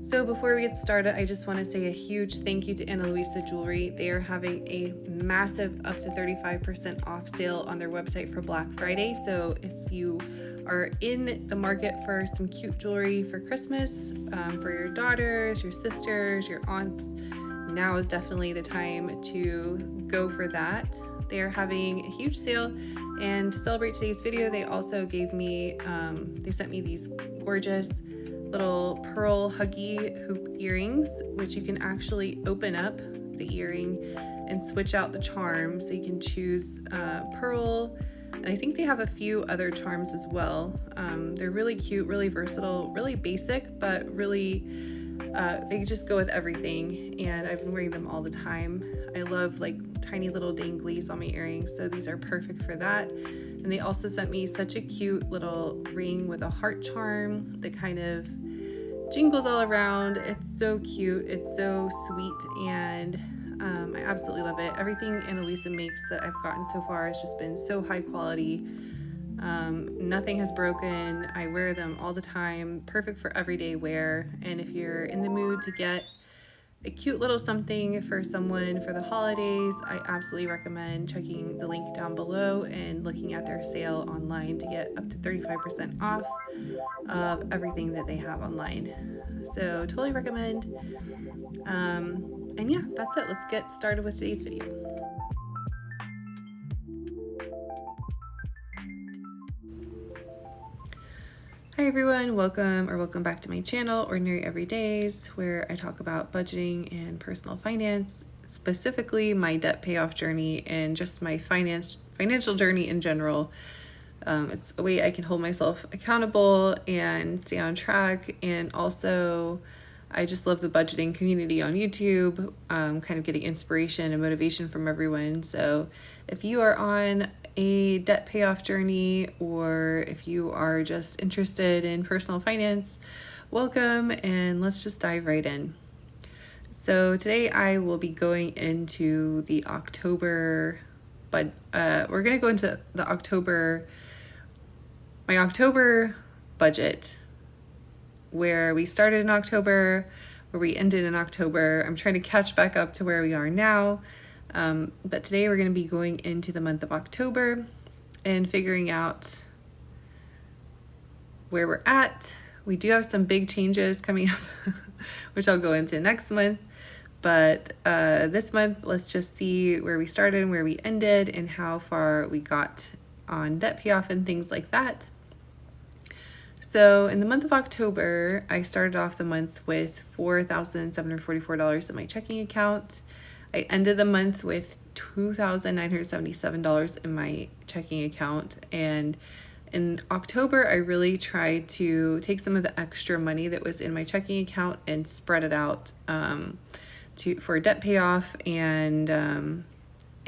So before we get started, I just want to say a huge thank you to Luisa Jewelry. They are having a massive up to 35% off sale on their website for Black Friday. So if you are in the market for some cute jewelry for Christmas, for your daughters, your sisters, your aunts, now is definitely the time to go for that. They are having a huge sale, and to celebrate today's video, they also gave me, they sent me these gorgeous little pearl huggy hoop earrings, which you can actually open up the earring and switch out the charm. So you can choose pearl, and I think they have a few other charms as well. They're really cute, really versatile, really basic, but really they just go with everything, and I've been wearing them all the time. I love like tiny little danglies on my earrings, so these are perfect for that. And they also sent me such a cute little ring with a heart charm that kind of jingles all around. It's so cute, it's so sweet, and I absolutely love it. Everything Luisa makes that I've gotten so far has just been so high quality. Nothing has broken. I wear them all the time, perfect for everyday wear. And if you're in the mood to get a cute little something for someone for the holidays, I absolutely recommend checking the link down below and looking at their sale online to get up to 35% off of everything that they have online. So totally recommend. And yeah, that's it. Let's get started with today's video. Hi everyone, welcome back to my channel, Ordinary Everydays, where I talk about budgeting and personal finance, specifically my debt payoff journey and just my financial journey in general. It's a way I can hold myself accountable and stay on track, and also I just love the budgeting community on YouTube, kind of getting inspiration and motivation from everyone. So if you are on a debt payoff journey, or if you are just interested in personal finance, welcome, and let's just dive right in. So today I will be going into the October, but we're going to go into the my October budget, where we started in October, where we ended in October. I'm trying to catch back up to where we are now. But today we're going to be going into the month of October and figuring out where we're at. We do have some big changes coming up, which I'll go into next month. But this month, let's just see where we started and where we ended and how far we got on debt payoff and things like that. So in the month of October, I started off the month with $4,744 in my checking account. I ended the month with $2,977 in my checking account. And in October, I really tried to take some of the extra money that was in my checking account and spread it out for debt payoff. And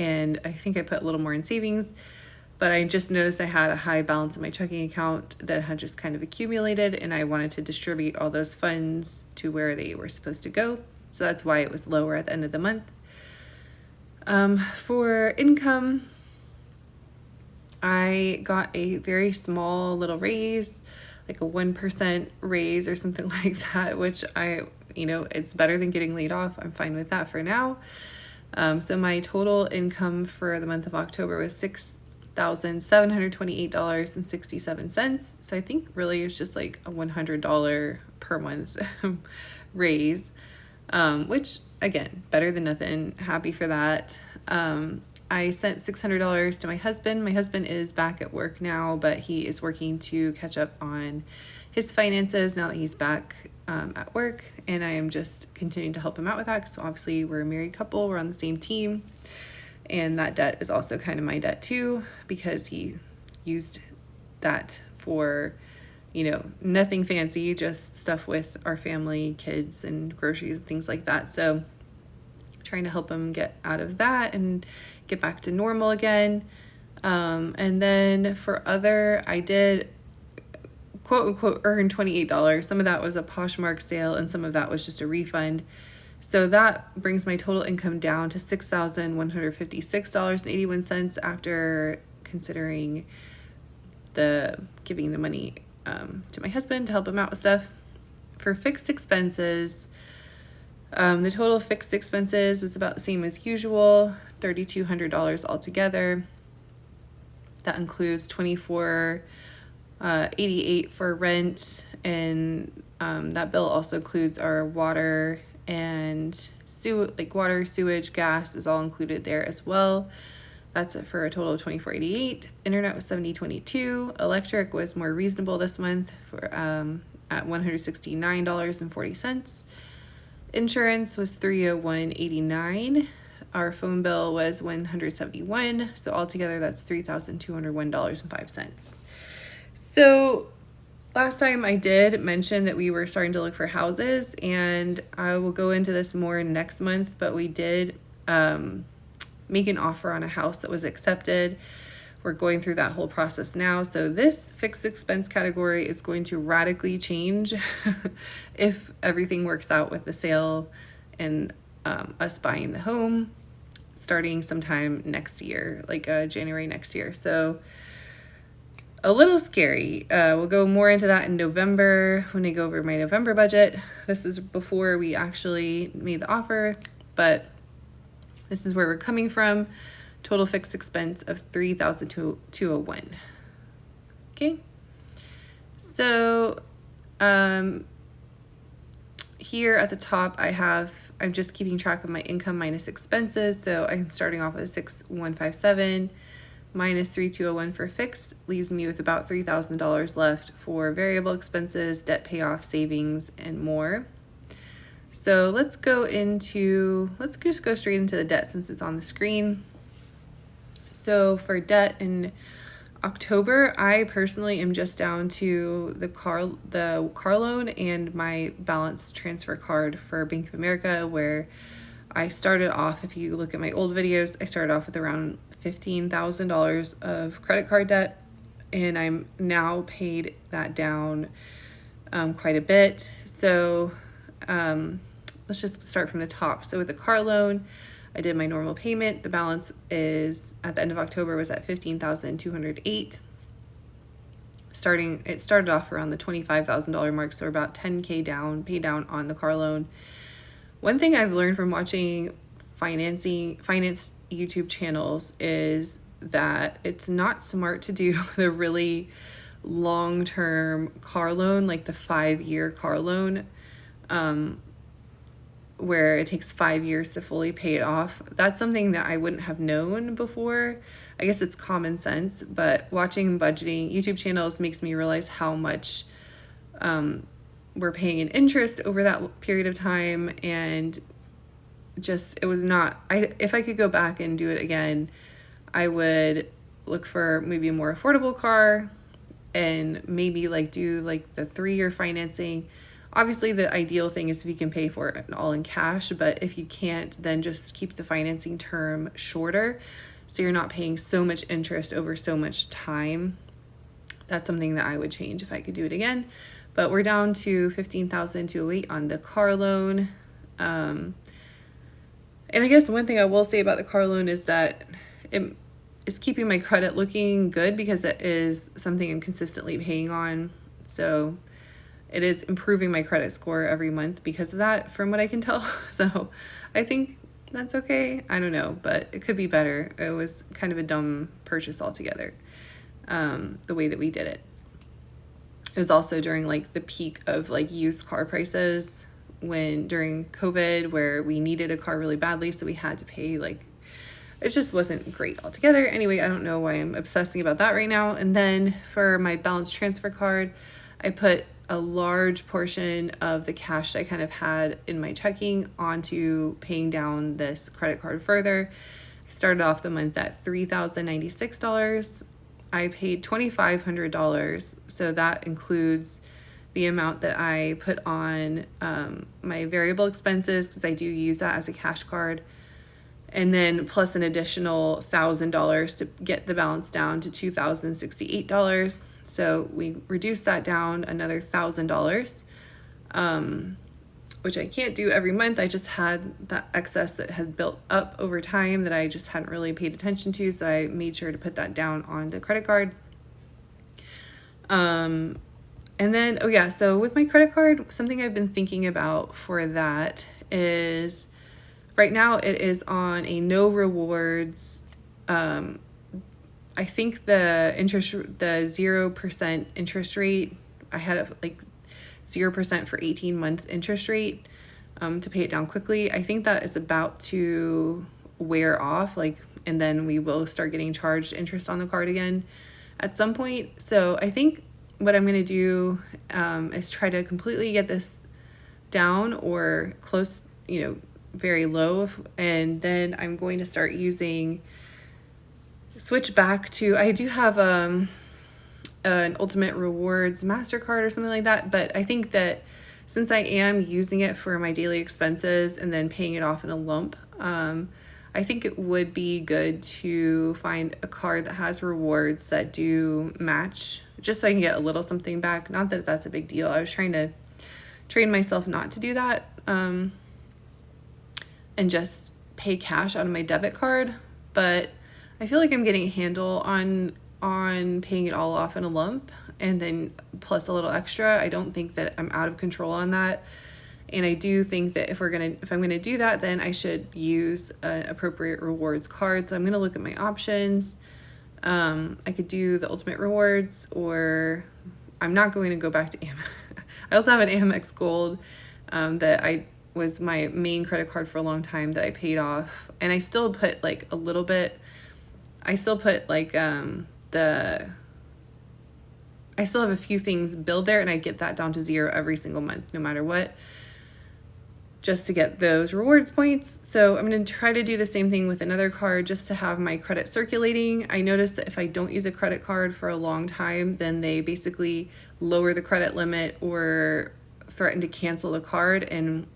I think I put a little more in savings, but I just noticed I had a high balance in my checking account that had just kind of accumulated, and I wanted to distribute all those funds to where they were supposed to go. So that's why it was lower at the end of the month. For income, I got a very small little raise, like a 1% raise or something like that, which it's better than getting laid off. I'm fine with that for now. So my total income for the month of October was $6,728.67. So I think really it's just like a $100 per month raise, which again, better than nothing. Happy for that. I sent $600 to my husband. My husband is back at work now, but he is working to catch up on his finances now that he's back at work, and I am just continuing to help him out with that because obviously we're a married couple, we're on the same team, and that debt is also kind of my debt too, because he used that for nothing fancy, just stuff with our family, kids, and groceries and things like that. So trying to help him get out of that and get back to normal again. And then for other, I did quote unquote earn $28. Some of that was a Poshmark sale and some of that was just a refund. So that brings my total income down to $6,156.81 after considering giving the money to my husband to help him out with stuff. For fixed expenses, the total fixed expenses was about the same as usual, $3,200 altogether. That includes $24.88 for rent, and that bill also includes our water and water, sewage, gas is all included there as well. That's for a total of $24.88. Internet was $70.22. Electric was more reasonable this month for at $169.40. Insurance was $301.89. Our phone bill was $171. So altogether, that's $3,201.05. So last time I did mention that we were starting to look for houses, and I will go into this more next month, but we did make an offer on a house that was accepted. We're going through that whole process now. So this fixed expense category is going to radically change if everything works out with the sale and us buying the home starting sometime next year, like January next year. So a little scary. We'll go more into that in November when I go over my November budget. This is before we actually made the offer, but this is where we're coming from. Total fixed expense of $3,201. Okay. So here at the top, I'm just keeping track of my income minus expenses. So I'm starting off with 6,157 minus 3,201 for fixed, leaves me with about $3,000 left for variable expenses, debt payoff, savings, and more. So let's just go straight into the debt since it's on the screen. So for debt in October, I personally am just down to the car loan and my balance transfer card for Bank of America, where I started off, if you look at my old videos, I started off with around $15,000 of credit card debt, and I'm now paid that down quite a bit. So let's just start from the top. So with the car loan, I did my normal payment. The balance is at the end of October was at $15,208. It started off around the $25,000 mark, so we're about $10K pay down on the car loan. One thing I've learned from watching finance YouTube channels is that it's not smart to do the really long-term car loan, like the 5-year car loan, where it takes 5 years to fully pay it off. That's something that I wouldn't have known before. I guess it's common sense, but watching budgeting YouTube channels makes me realize how much we're paying in interest over that period of time. And just, it was not, if I could go back and do it again, I would look for maybe a more affordable car and maybe do the 3-year financing. Obviously, the ideal thing is if you can pay for it all in cash, but if you can't, then just keep the financing term shorter so you're not paying so much interest over so much time. That's something that I would change if I could do it again. But we're down to $15,208 on the car loan. And I guess one thing I will say about the car loan is that it is keeping my credit looking good because it is something I'm consistently paying on. So it is improving my credit score every month because of that, from what I can tell. So I think that's okay. I don't know, but it could be better. It was kind of a dumb purchase altogether, the way that we did it. It was also during the peak of used car prices during COVID, where we needed a car really badly. So we had to pay it just wasn't great altogether. Anyway, I don't know why I'm obsessing about that right now. And then for my balance transfer card, I put a large portion of the cash I kind of had in my checking onto paying down this credit card further. I started off the month at $3,096. I paid $2,500, so that includes the amount that I put on my variable expenses, because I do use that as a cash card. and then plus an additional $1,000 to get the balance down to $2,068. So we reduced that down another $1,000, which I can't do every month. I just had that excess that had built up over time that I just hadn't really paid attention to, so I made sure to put that down on the credit card. And then, oh yeah, so with my credit card, something I've been thinking about for that is right now it is on a no rewards. I think the 0% interest rate, I had it like 0% for 18 months interest rate to pay it down quickly. I think that is about to wear off, and then we will start getting charged interest on the card again at some point. So I think what I'm going to do is try to completely get this down or close, very low. And then I'm going to start switch back to, I do have an Ultimate Rewards MasterCard or something like that. But I think that since I am using it for my daily expenses and then paying it off in a lump, I think it would be good to find a card that has rewards that do match, just so I can get a little something back. Not that that's a big deal. I was trying to train myself not to do that, and just pay cash out of my debit card. But I feel like I'm getting a handle on paying it all off in a lump and then plus a little extra. I don't think that I'm out of control on that. And I do think that if I'm gonna do that, then I should use an appropriate rewards card. So I'm gonna look at my options. I could do the Ultimate Rewards, or I'm not going to go back to Amex. I also have an Amex Gold that was my main credit card for a long time that I paid off, and I still put a little bit. I still put I still have a few things billed there, and I get that down to 0 every single month, no matter what, just to get those rewards points. So I'm going to try to do the same thing with another card just to have my credit circulating. I noticed that if I don't use a credit card for a long time, then they basically lower the credit limit or threaten to cancel the card. And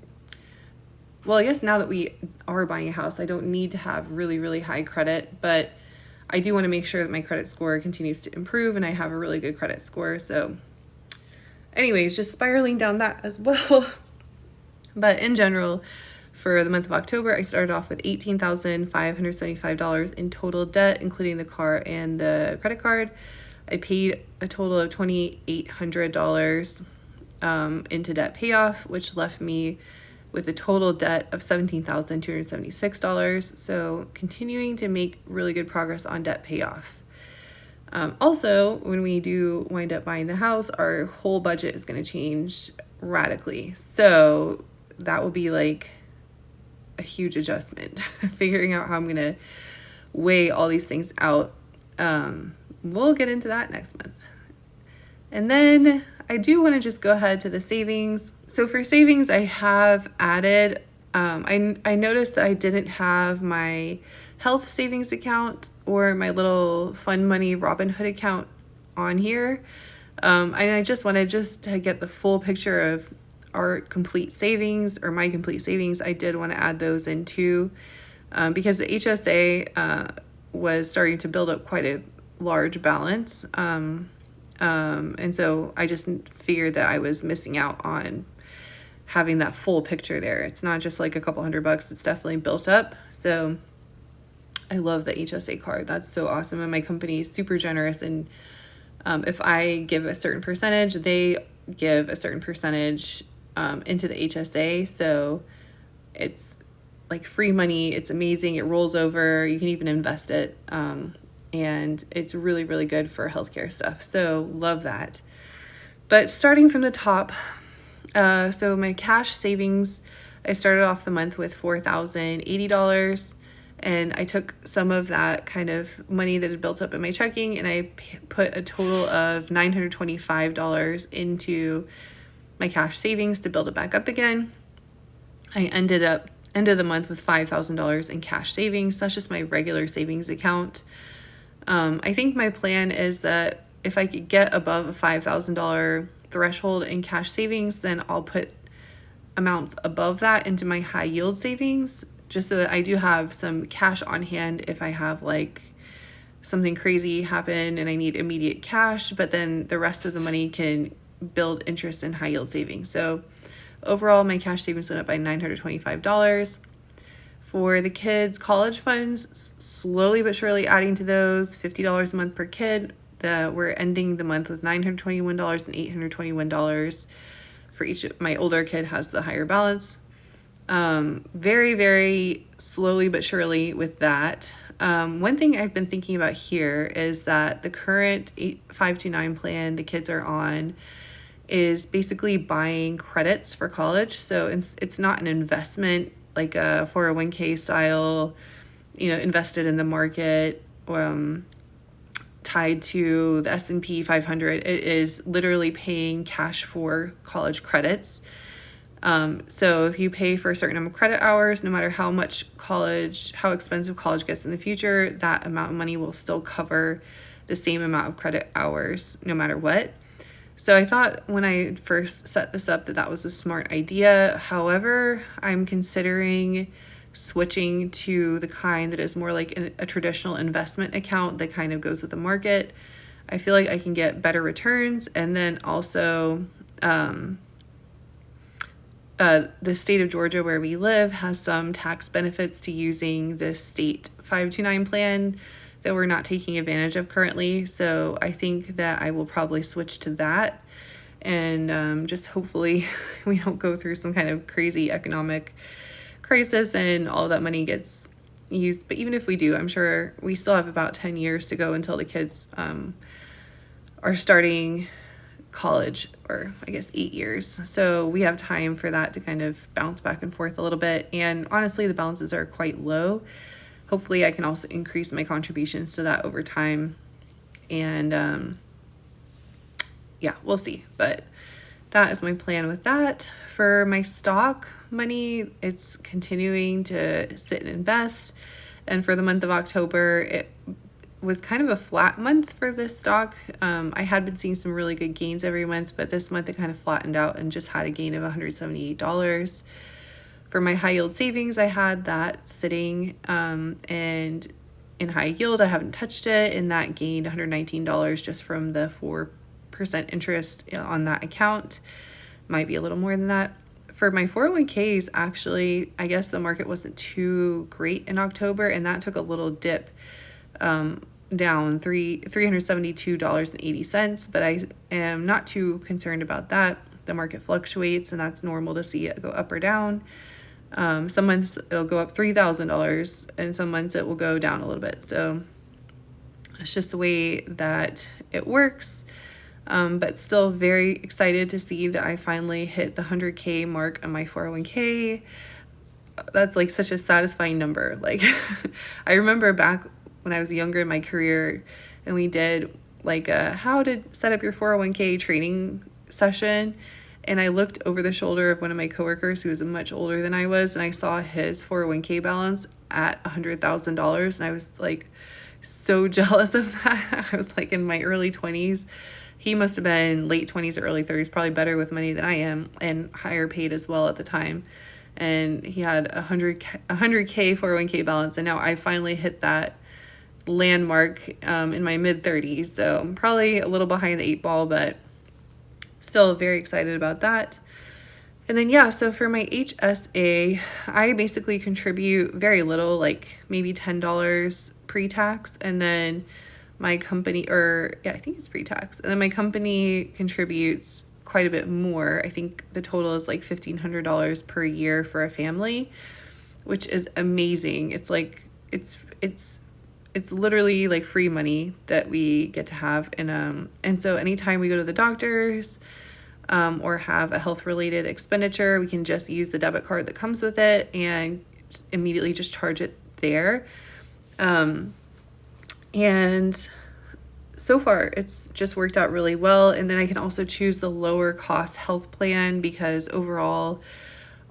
well, I guess now that we are buying a house, I don't need to have really, really high credit, but I do want to make sure that my credit score continues to improve and I have a really good credit score. So anyways, just spiraling down that as well. But in general, for the month of October, I started off with $18,575 in total debt, including the car and the credit card. I paid a total of $2,800 into debt payoff, which left me with a total debt of $17,276. So continuing to make really good progress on debt payoff. Also, when we do wind up buying the house, our whole budget is going to change radically. So that will be a huge adjustment, figuring out how I'm going to weigh all these things out. We'll get into that next month. And then I do want to just go ahead to the savings. So for savings, I have added, I noticed that I didn't have my health savings account or my little fun money Robinhood account on here. And I just wanted to get the full picture of our complete savings, or my complete savings. I did want to add those in too, because the HSA was starting to build up quite a large balance. And so I just figured that I was missing out on having that full picture there. It's not just a couple $100, it's definitely built up. So I love the HSA card. That's so awesome. And my company is super generous. And if I give a certain percentage, they give a certain percentage into the HSA. So it's free money. It's amazing. It rolls over. You can even invest it. And it's really, really good for healthcare stuff. So love that. But starting from the top, so my cash savings, I started off the month with $4,080. And I took some of that kind of money that had built up in my checking, and I put a total of $925 into my cash savings to build it back up again. I ended the month with $5,000 in cash savings. That's just my regular savings account. I think my plan is that if I could get above a $5,000 threshold in cash savings, then I'll put amounts above that into my high yield savings, just so that I do have some cash on hand if I have like something crazy happen and I need immediate cash, but then the rest of the money can build interest in high yield savings. So overall, my cash savings went up by $925. For the kids' college funds, slowly but surely adding to those, $50 a month per kid. We're ending the month with $921 and $821 for each. My older kid has the higher balance. Very, very slowly but surely with that. One thing I've been thinking about here is that the current 529 plan the kids are on is basically buying credits for college. So it's not an investment like a 401k style, invested in the market, tied to the S&P 500. It is literally paying cash for college credits. So if you pay for a certain number of credit hours, no matter how expensive college gets in the future, that amount of money will still cover the same amount of credit hours no matter what. So I thought when I first set this up that was a smart idea. However, I'm considering switching to the kind that is more like a traditional investment account that kind of goes with the market. I feel like I can get better returns. And then also the state of Georgia where we live has some tax benefits to using the state 529 plan that we're not taking advantage of currently. So I think that I will probably switch to that, and just hopefully we don't go through some kind of crazy economic crisis and all of that money gets used. But even if we do, I'm sure we still have about 10 years to go until the kids are starting college, or I guess 8 years. So we have time for that to kind of bounce back and forth a little bit. And honestly, the balances are quite low. Hopefully I can also increase my contributions to that over time. And yeah, we'll see. But that is my plan with that. For my stock money, it's continuing to sit and invest. And for the month of October, it was kind of a flat month for this stock. I had been seeing some really good gains every month, but this month it kind of flattened out and just had a gain of $178. For my high yield savings, I had that sitting, and in high yield, I haven't touched it, and that gained $119 just from the 4% interest on that account. Might be a little more than that. For my 401ks, actually, I guess the market wasn't too great in October, and that took a little dip down $372.80, but I am not too concerned about that. The market fluctuates, and that's normal to see it go up or down. Some months it'll go up $3,000, and some months it will go down a little bit. So it's just the way that it works. But still very excited to see that I finally hit the 100K mark on my 401k. That's like such a satisfying number. Like I remember back when I was younger in my career, and we did like a how to set up your 401k training session. And I looked over the shoulder of one of my coworkers who was much older than I was, and I saw his 401k balance at $100,000, and I was like so jealous of that. I was like in my early 20s. He must have been late 20s or early 30s, probably better with money than I am, and higher paid as well at the time. And he had a 100K 401k balance, and now I finally hit that landmark in my mid 30s. So I'm probably a little behind the 8 ball, but still very excited about that. And then, yeah, so for my HSA, I basically contribute very little, like maybe $10 pre-tax. And then my company, I think it's pre-tax. And then my company contributes quite a bit more. I think the total is like $1,500 per year for a family, which is amazing. It's like, it's literally like free money that we get to have. And so anytime we go to the doctors, or have a health related expenditure, we can just use the debit card that comes with it and immediately just charge it there. And so far it's just worked out really well. And then I can also choose the lower cost health plan, because overall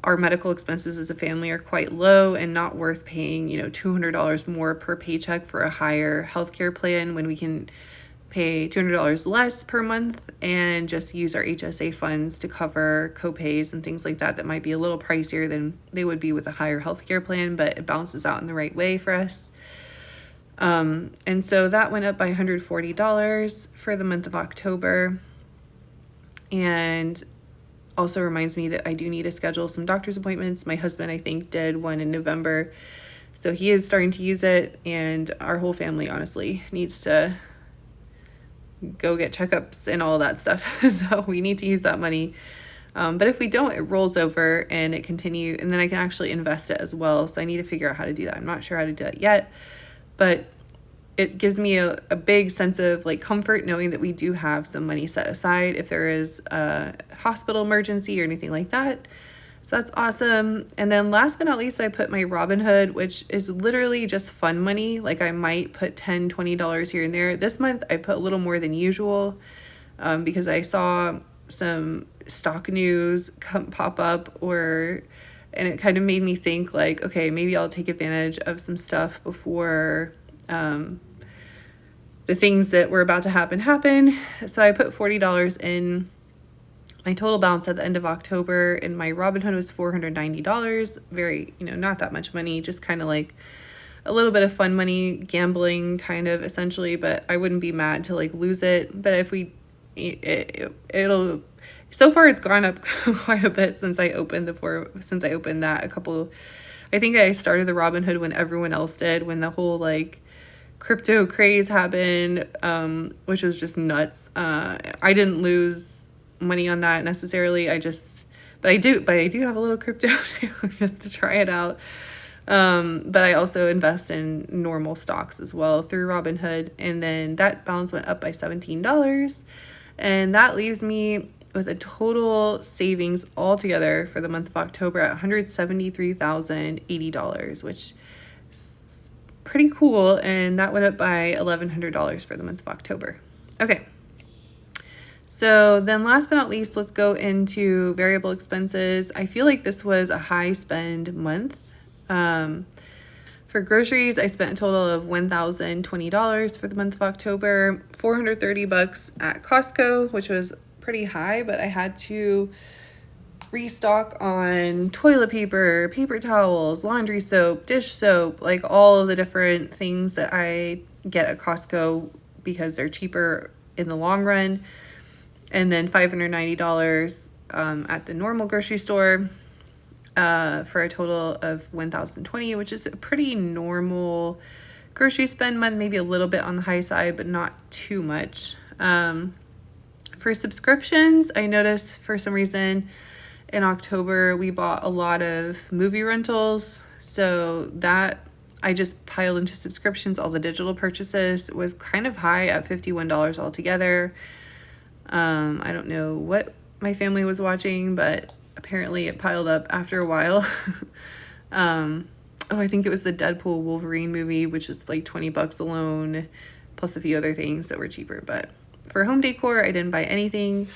our medical expenses as a family are quite low and not worth paying, $200 more per paycheck for a higher healthcare plan when we can pay $200 less per month and just use our HSA funds to cover copays and things like that might be a little pricier than they would be with a higher healthcare plan, but it balances out in the right way for us. And so that went up by $140 for the month of October. And also reminds me that I do need to schedule some doctor's appointments. My husband, I think, did one in November. So he is starting to use it, and our whole family, honestly, needs to go get checkups and all that stuff. So we need to use that money. But if we don't, it rolls over and it continues, and then I can actually invest it as well. So I need to figure out how to do that. I'm not sure how to do that yet, but it gives me a big sense of like comfort knowing that we do have some money set aside if there is a hospital emergency or anything like that. So that's awesome. And then last but not least, I put my Robinhood, which is literally just fun money. Like I might put $10, $20 here and there. This month I put a little more than usual because I saw some stock news pop up, and it kind of made me think like, okay, maybe I'll take advantage of some stuff before the things that were about to happen. So I put $40 in. My total balance at the end of October in my Robinhood was $490. Very, not that much money, just kind of like a little bit of fun money, gambling kind of essentially, but I wouldn't be mad to like lose it. But if it'll, so far it's gone up quite a bit since I opened that I think I started the Robinhood when everyone else did, when the whole like crypto craze happened, which was just nuts. I didn't lose money on that necessarily. But I do have a little crypto too, just to try it out. But I also invest in normal stocks as well through Robinhood. And then that balance went up by $17. And that leaves me with a total savings altogether for the month of October at $173,080, which is pretty cool. And that went up by $1,100 for the month of October. Okay. So then last but not least, let's go into variable expenses. I feel like this was a high spend month. For groceries, I spent a total of $1,020 for the month of October, $430 at Costco, which was pretty high, but I had to restock on toilet paper, paper towels, laundry soap, dish soap, like all of the different things that I get at Costco because they're cheaper in the long run. And then $590 at the normal grocery store for a total of $1,020, which is a pretty normal grocery spend month, maybe a little bit on the high side, but not too much. For subscriptions, I noticed for some reason in October we bought a lot of movie rentals, so that I just piled into subscriptions. All the digital purchases was kind of high at $51 altogether. I don't know what my family was watching, but apparently it piled up after a while. I think it was the Deadpool Wolverine movie, which is like $20 alone, plus a few other things that were cheaper. But for home decor, I didn't buy anything.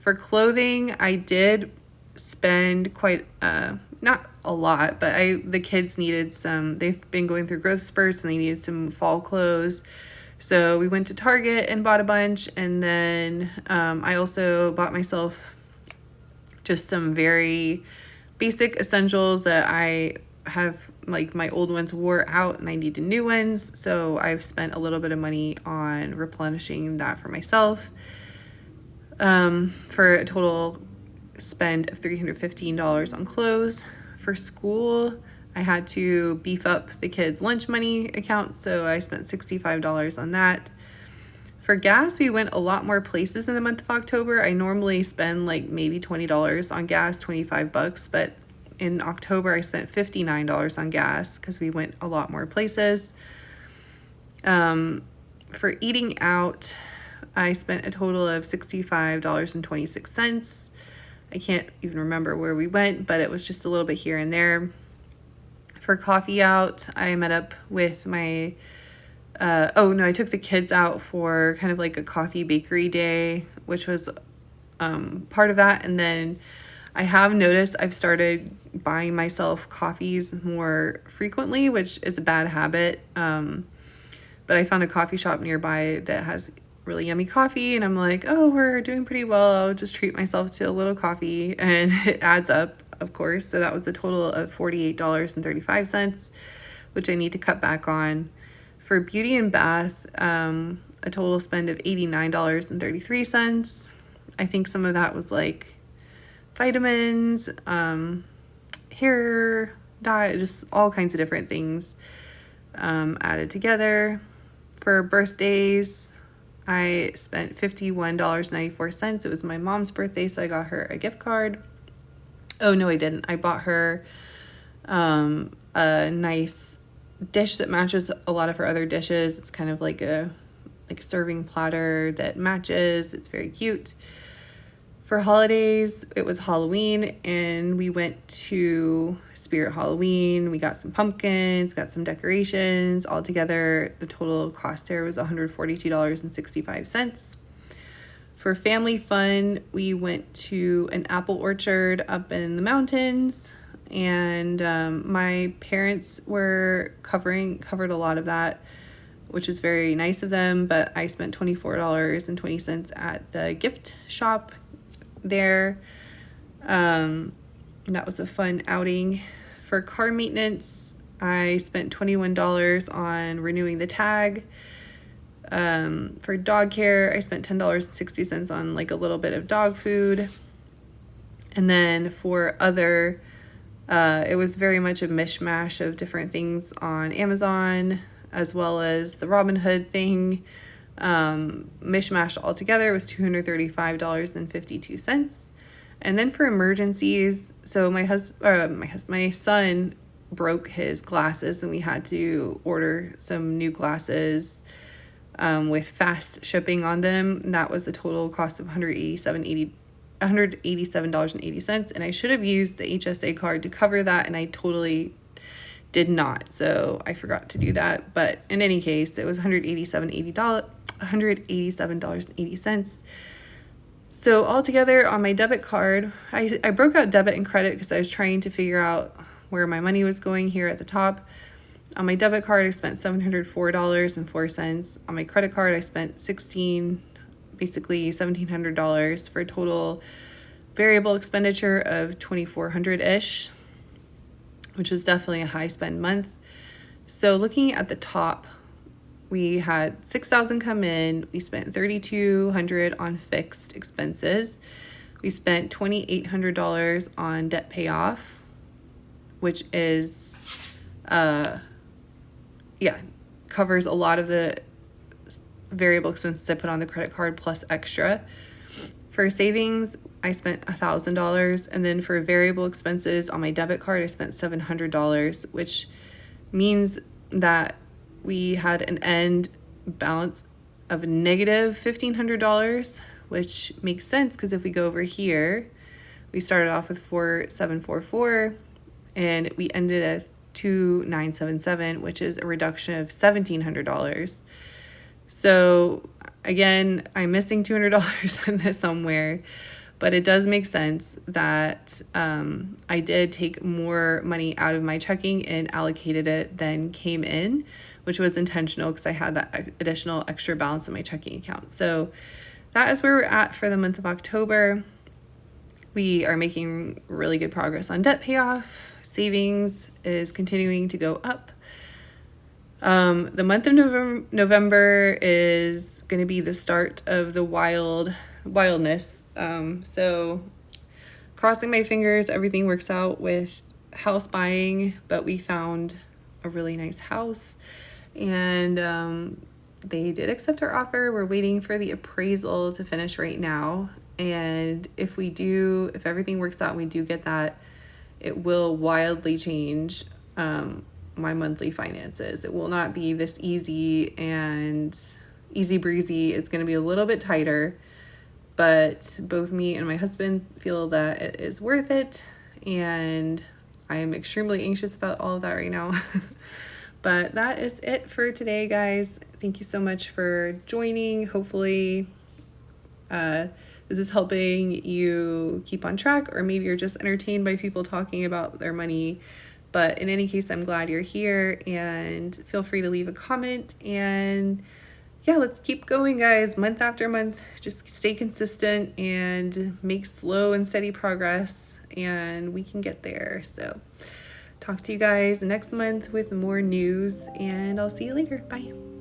For clothing, I did spend quite, not a lot, but the kids needed they've been going through growth spurts and they needed some fall clothes. So we went to Target and bought a bunch, and then I also bought myself just some very basic essentials that I have, like my old ones wore out and I needed new ones. So I've spent a little bit of money on replenishing that for myself for a total spend of $315 on clothes. For school, I had to beef up the kids' lunch money account, so I spent $65 on that. For gas, we went a lot more places in the month of October. I normally spend like maybe $20 on gas, $25, but in October I spent $59 on gas because we went a lot more places. For eating out, I spent a total of $65.26. I can't even remember where we went, but it was just a little bit here and there. For coffee out, I met up with my, I took the kids out for kind of like a coffee bakery day, which was part of that. And then I have noticed I've started buying myself coffees more frequently, which is a bad habit. But I found a coffee shop nearby that has really yummy coffee, and I'm like, oh, we're doing pretty well. I'll just treat myself to a little coffee, and it adds up, of course. So that was a total of $48.35, which I need to cut back on. For beauty and bath, a total spend of $89.33. I think some of that was like vitamins, hair dye, just all kinds of different things added together. For birthdays, I spent $51.94. It was my mom's birthday, so I got her a gift card. Oh, no, I didn't. I bought her a nice dish that matches a lot of her other dishes. It's kind of like a serving platter that matches. It's very cute. For holidays, it was Halloween, and we went to Spirit Halloween. We got some pumpkins, got some decorations. All together, the total cost there was $142.65. For family fun, we went to an apple orchard up in the mountains, and my parents were covered a lot of that, which was very nice of them, but I spent $24.20 at the gift shop there. That was a fun outing. For car maintenance, I spent $21 on renewing the tag. For dog care, I spent $10.60 on like a little bit of dog food. And then for other, it was very much a mishmash of different things on Amazon, as well as the Robinhood thing. Mishmashed all together was $235.52. And then for emergencies, so my son broke his glasses, and we had to order some new glasses with fast shipping on them. And that was a total cost of $187.80. And I should have used the HSA card to cover that, and I totally did not. So I forgot to do that. But in any case, it was $187.80. So altogether on my debit card, I broke out debit and credit because I was trying to figure out where my money was going here at the top. On my debit card, I spent $704.04. On my credit card, I spent $1,700 for a total variable expenditure of $2,400-ish, which was definitely a high spend month. So looking at the top, we had $6,000 come in. We spent $3,200 on fixed expenses. We spent $2,800 on debt payoff, which is, covers a lot of the variable expenses I put on the credit card plus extra. For savings, I spent $1,000, and then for variable expenses on my debit card, I spent $700, which means that we had an end balance of negative $1,500, which makes sense because if we go over here, we started off with 4,744 and we ended at 2,977, which is a reduction of $1,700. So again, I'm missing $200 in this somewhere, but it does make sense that I did take more money out of my checking and allocated it than came in, which was intentional because I had that additional extra balance in my checking account. So that is where we're at for the month of October. We are making really good progress on debt payoff. Savings is continuing to go up. The month of November is going to be the start of the wildness. So crossing my fingers, everything works out with house buying, but we found a really nice house, and they did accept our offer. We're waiting for the appraisal to finish right now. And if everything works out and we do get that, it will wildly change my monthly finances. It will not be this easy and easy breezy. It's going to be a little bit tighter, but both me and my husband feel that it is worth it, and I am extremely anxious about all of that right now. But that is it for today, guys. Thank you so much for joining. Hopefully this is helping you keep on track, or maybe you're just entertained by people talking about their money. But in any case, I'm glad you're here, and feel free to leave a comment. And yeah, let's keep going, guys, month after month. Just stay consistent and make slow and steady progress, and we can get there. So talk to you guys next month with more news, and I'll see you later. Bye.